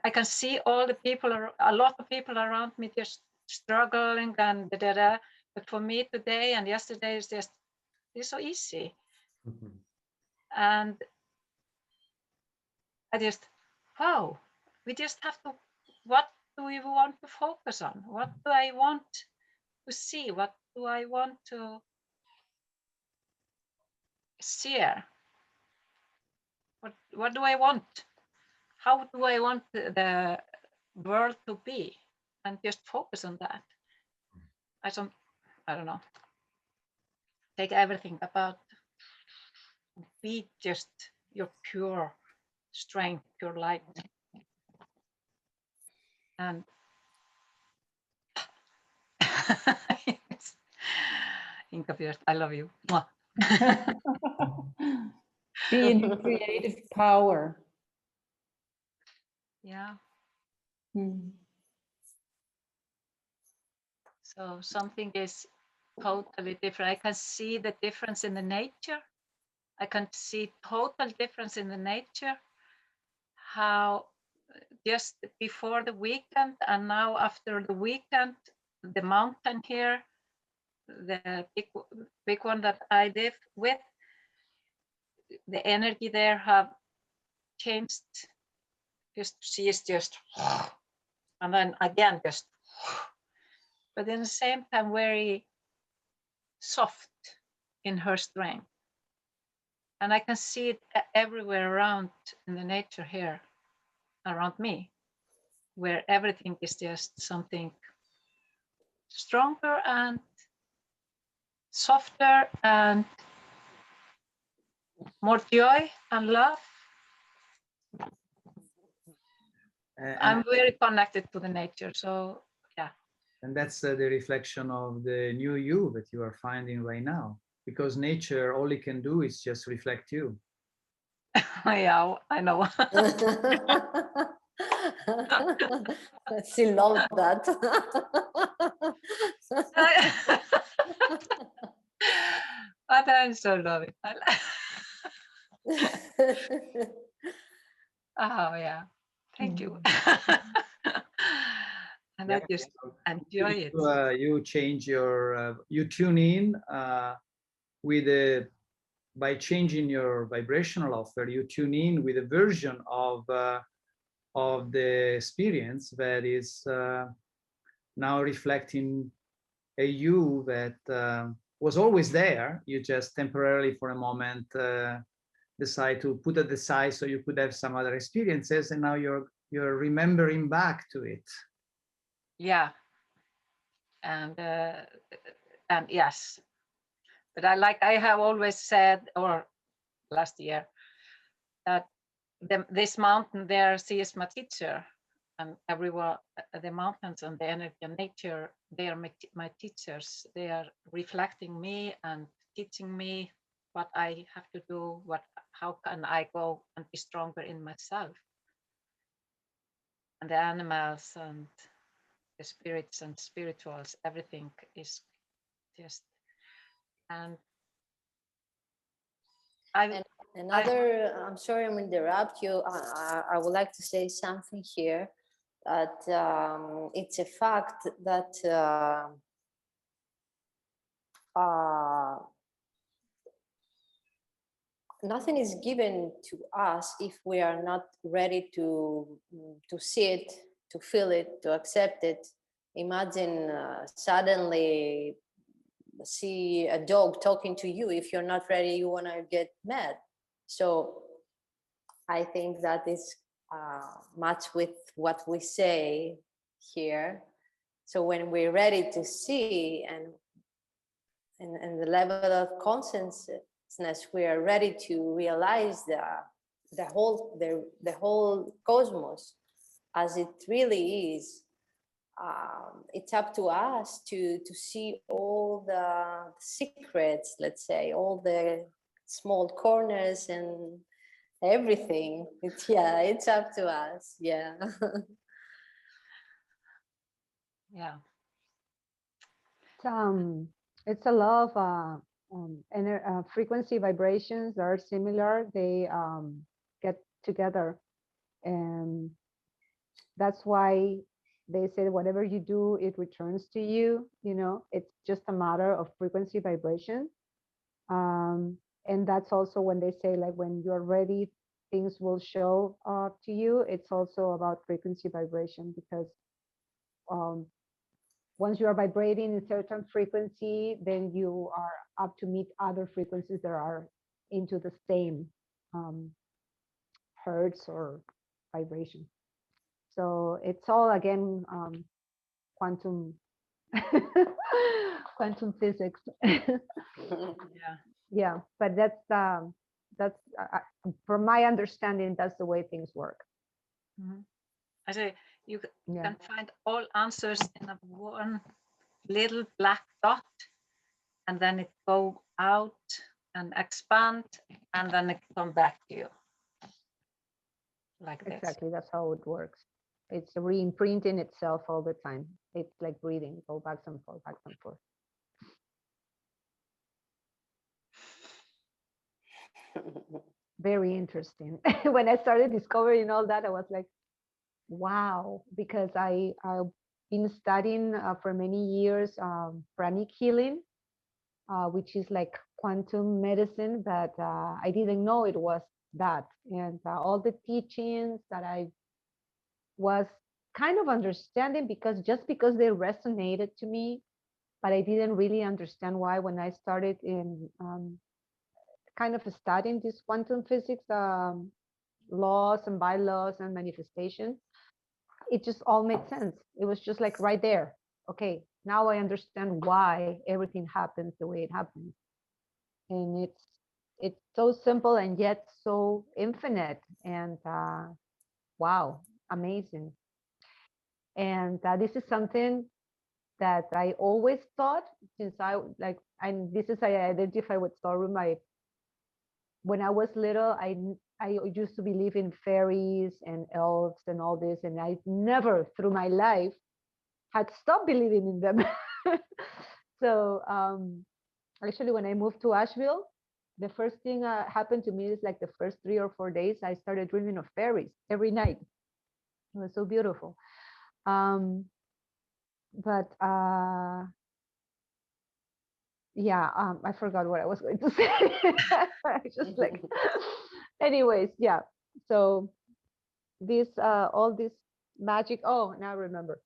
I can see all the people, a lot of people around me just struggling and da. But for me today and yesterday is just, it's so easy. And I just, wow, we just have to, what do we want to focus on? What do I want to see? What do I want to share? What do I want? How do I want the world to be? And just focus on that. I don't know, take everything about, be just your pure strength, pure light. And Ingabjörg, I love you. Be in creative power. Yeah. Mm. So something is totally different. I can see the difference in the nature. I can see total difference in the nature. How just before the weekend and now after the weekend, the mountain here, the big one that I live with, the energy there have changed. Just she is just, and then again just, but in the same time very soft in her strength. And I can see it everywhere around in the nature here around me, where everything is just something stronger and softer and more joy and love. I'm very connected to the nature, so yeah. And that's the reflection of the new you that you are finding right now, because nature, all it can do is just reflect you. Yeah, I know. She loves that. But I so love it. Oh yeah, thank you. And I just enjoy it. You change your, you tune in with by changing your vibrational offer, you tune in with a version of the experience that is now reflecting a you that was always there. You just temporarily for a moment decide to put it aside so you could have some other experiences, and now you're remembering back to it. Yeah, and yes, but I have always said, or last year, that this mountain there, she is my teacher, and everyone, the mountains and the energy and nature, they are my teachers. They are reflecting me and teaching me what I have to do, how can I go and be stronger in myself. And the animals and the spirits and spirituals, everything is just, and I'm sorry I'm interrupt you. I would like to say something here, that it's a fact that nothing is given to us if we are not ready to see it, to feel it, to accept it. Imagine suddenly see a dog talking to you. If you're not ready, you want to get mad. So I think that is much with what we say here. So when we're ready to see and the level of consciousness, we are ready to realize the whole cosmos as it really is. It's up to us to see all the secrets, let's say, all the small corners and everything. It's up to us. Yeah. Yeah. It's a lot of frequency vibrations that are similar. They get together, and that's why they say whatever you do, it returns to you. You know, it's just a matter of frequency vibration. And that's also when they say, like, when you're ready, things will show to you. It's also about frequency vibration, because once you are vibrating in certain frequency, then you are up to meet other frequencies that are into the same hertz or vibration. So it's all, again, quantum quantum physics. Yeah. Yeah, but that's from my understanding, that's the way things work. I say you Yeah, can find all answers in a one little black dot, and then it go out and expand, and then it come back to you like this. exactly. That's how it works. It's re-imprinting itself all the time. It's like breathing, go back and forth, back and forth. Very interesting. When I started discovering all that, I was like, wow, because I've been studying for many years pranic healing, which is like quantum medicine, but I didn't know it was that. And all the teachings that I was kind of understanding, because they resonated to me, but I didn't really understand why. When I started in kind of studying this quantum physics, laws and bylaws and manifestation, it just all made sense. It was just like right there. Okay, now I understand why everything happens the way it happens. And it's so simple and yet so infinite, and wow, amazing. And this is something that I always thought, since I identify with Sólrún. When I was little, I used to believe in fairies and elves and all this, and I never through my life had stopped believing in them. So actually, when I moved to Asheville, the first thing happened to me is, like, the first 3 or 4 days, I started dreaming of fairies every night. It was so beautiful. But yeah, I forgot what I was going to say. Just like, anyways, yeah. So this, all this magic. Oh, now I remember.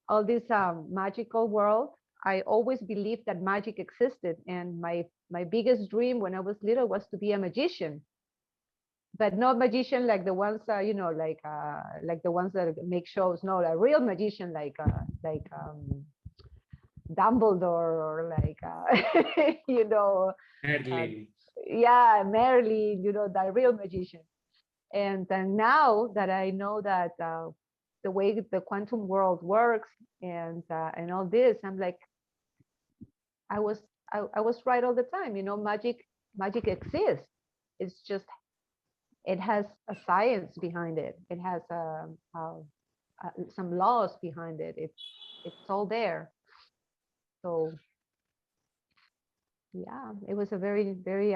All this magical world. I always believed that magic existed, and my biggest dream when I was little was to be a magician. But not magician like the ones, you know, like the ones that make shows. No, a real magician, like Dumbledore, or like you know, Merlin. yeah, Merlin, you know, that real magician. And then now that I know that the way the quantum world works, and all this, I'm like, I was right all the time. You know, magic exists. It's just, it has a science behind it. It has some laws behind it. It's all there. So yeah, it was a very, very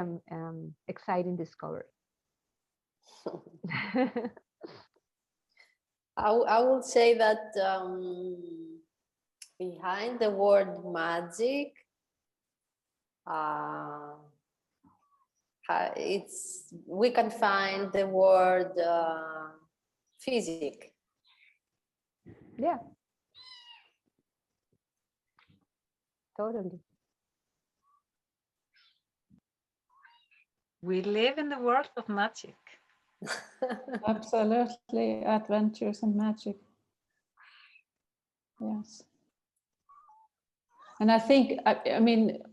exciting discovery. I would say that behind the word magic, we can find the word physic. Yeah, totally. We live in the world of magic. Absolutely, adventures and magic. Yes. And I think, I mean,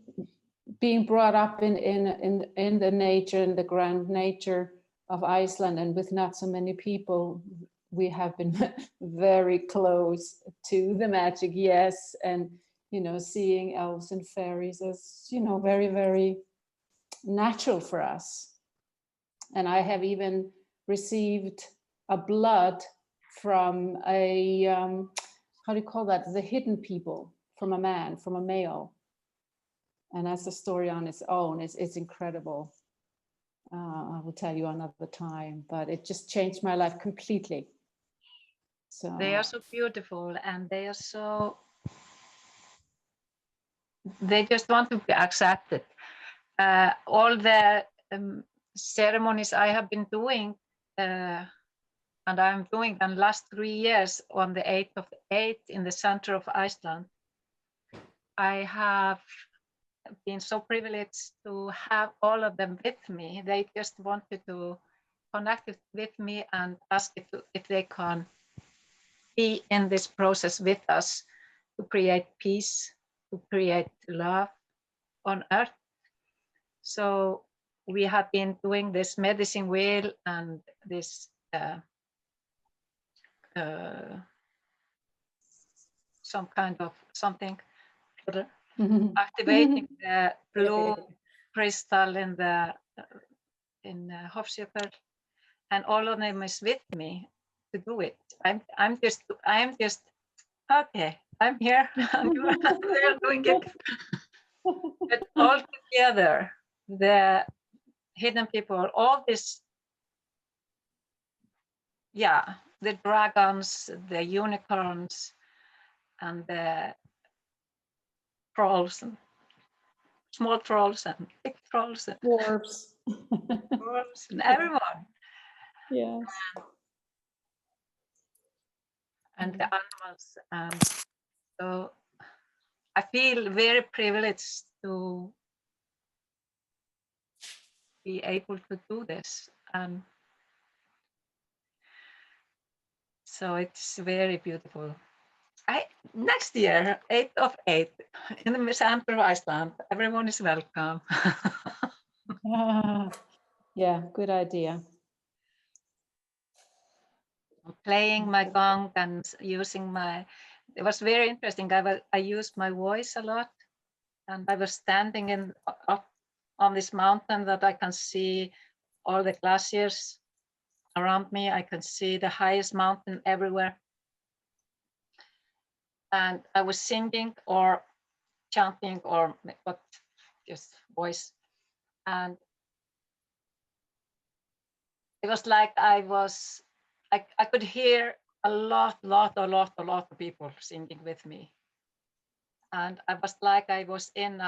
being brought up in the nature, in the grand nature of Iceland, and with not so many people, we have been very close to the magic, yes. And, you know, seeing elves and fairies is, you know, very, very natural for us. And I have even received a blood from a, how do you call that? The hidden people, from a man, from a male. And that's a story on its own. It's incredible. I will tell you another time, but it just changed my life completely. So they are so beautiful, and they are so, they just want to be accepted. All the ceremonies I have been doing, and I'm doing them last 3 years on the 8th of 8th in the center of Iceland. I have been so privileged to have all of them with me. They just wanted to connect with me and ask if they can be in this process with us to create peace, to create love on earth. So we have been doing this medicine wheel and this some kind of something for activating the blue crystal in the Hofsjökull, and all of them is with me to do it. I'm just okay. I'm here. They're doing it. But all together, the hidden people, all this, yeah, the dragons, the unicorns, and the trolls, and small trolls and big trolls, and dwarves. dwarves, and everyone. Yes. And the animals. And so I feel very privileged to be able to do this. And so it's very beautiful. Next year, 8th of 8th, in the Missinato of Iceland, everyone is welcome. Yeah, good idea. Playing my gong and using my, it was very interesting. I used my voice a lot, and I was standing up on this mountain that I can see all the glaciers around me. I can see the highest mountain everywhere. And I was singing or chanting or what, just voice. And it was like I could hear a lot of people singing with me. And I was like I was in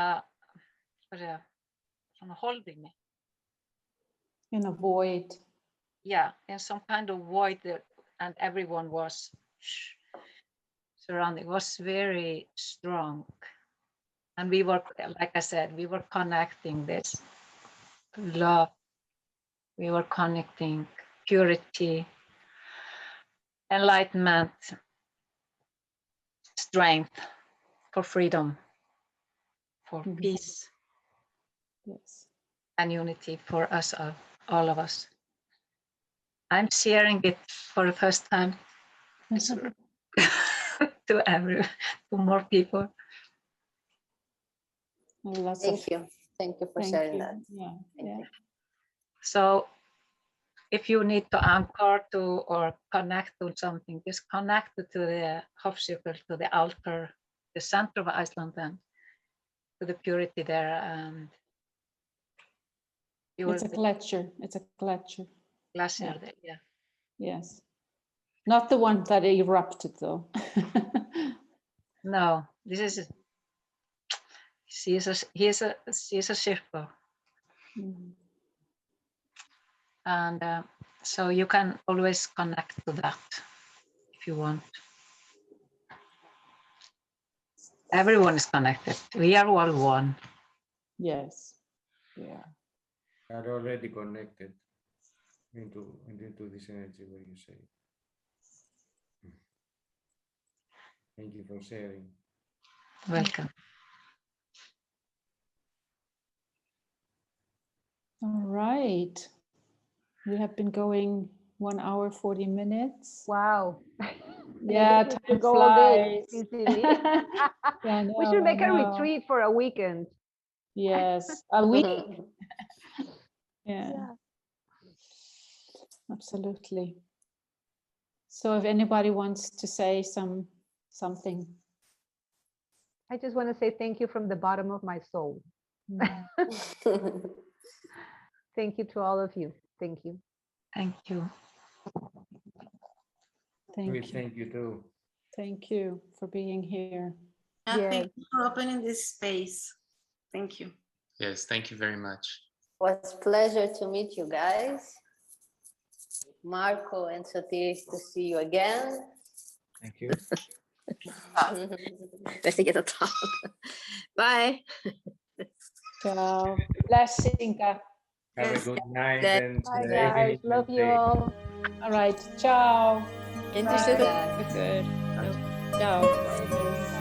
holding me. In a void. Yeah, in some kind of void, and everyone was surrounding. It was very strong. And we were, like I said, we were connecting this love. We were connecting purity, enlightenment, strength for freedom, for peace, yes, and unity for us all of us. I'm sharing it for the first time to more people. Thank you. Thank you for sharing that. Yeah. Thank you. So if you need to anchor to or connect to something, just connect to the Hofsjökull, to the altar, the center of Iceland, and to the purity there. And it's a glacier. It's a glacier. Glacier, yeah. There, yeah. Yes. Not the one that erupted, though. No, this is. She's a circle. And so you can always connect to that if you want. Everyone is connected. We are all one. Yes. Yeah. We are already connected into this energy where you say. Thank you for sharing. Welcome. All right. We have been going 1 hour, 40 minutes. Wow. Yeah, time flies. Yeah, we should make a retreat for a weekend. Yes, a week. Yeah, absolutely. So if anybody wants to say something. I just want to say thank you from the bottom of my soul. Thank you to all of you. Thank you. Thank you. Thank We you. thank you too. Thank you for being here. And Yes. thank you for opening this space. Thank you. Yes, thank you very much. Was a pleasure to meet you guys. Marco and Sotiris, to see you again. Thank you. Let's get a top. Bye. Ciao. Blessing. Have Yes. a good night That- and Bye, evening guys. and Love you day. all. All right. Ciao. Interested? Good. Ciao.